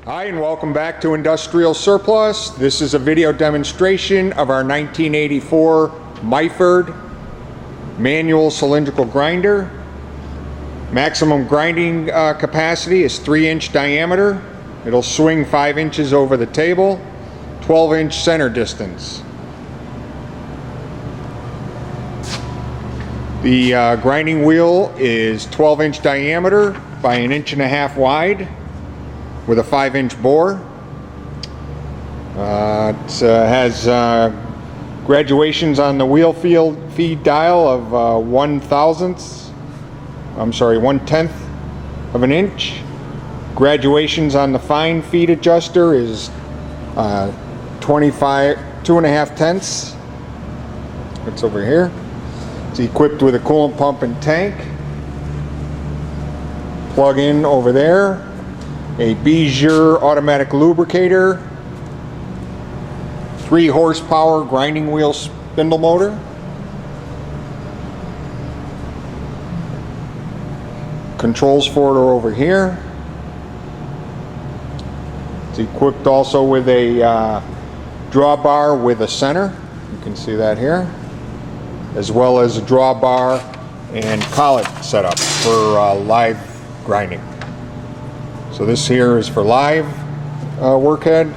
Hi and welcome back to Industrial Surplus. This is a video demonstration of our 1984 Myford manual cylindrical grinder. Maximum grinding capacity is 3-inch diameter. It'll swing 5 inches over the table, 12-inch center distance. The grinding wheel is 12-inch diameter by 1.5 inches wide with a 5-inch bore. It has graduations on the wheel feed dial of 1/10 of an inch. Graduations on the fine feed adjuster is 2.5 tenths. It's over here. It's equipped with a coolant pump and tank. Plug in over there. A Bezier automatic lubricator. 3 horsepower grinding wheel spindle motor. Controls for it are over here. It's equipped also with a drawbar with a center. You can see that here, as well as a drawbar and collet setup for live grinding. So this here is for live workhead,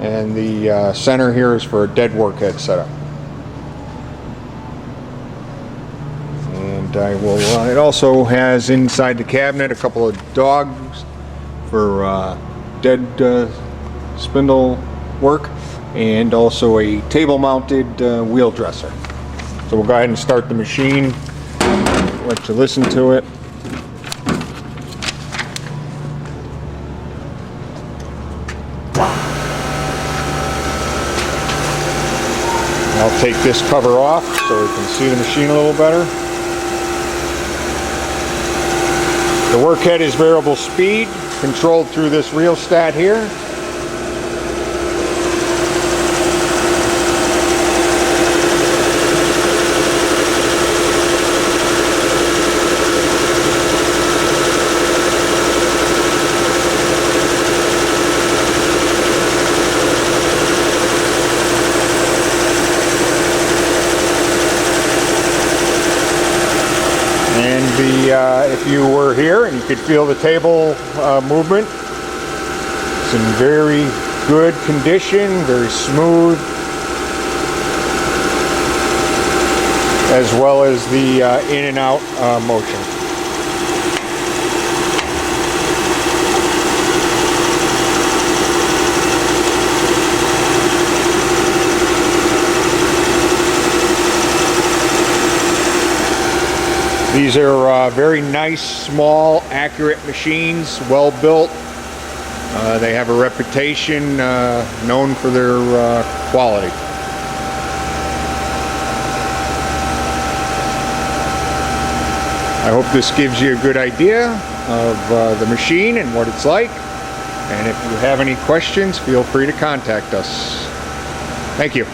and the center here is for a dead workhead setup. And I will. It also has inside the cabinet a couple of dogs for dead spindle work, and also a table-mounted wheel dresser. So we'll go ahead and start the machine. Let you listen to it. I'll take this cover off so we can see the machine a little better. The workhead is variable speed, controlled through this rheostat here. If you were here and you could feel the table movement, it's in very good condition, very smooth, as well as the in and out motion. These are very nice, small, accurate machines, well built. They have a reputation known for their quality. I hope this gives you a good idea of the machine and what it's like. And if you have any questions, feel free to contact us. Thank you.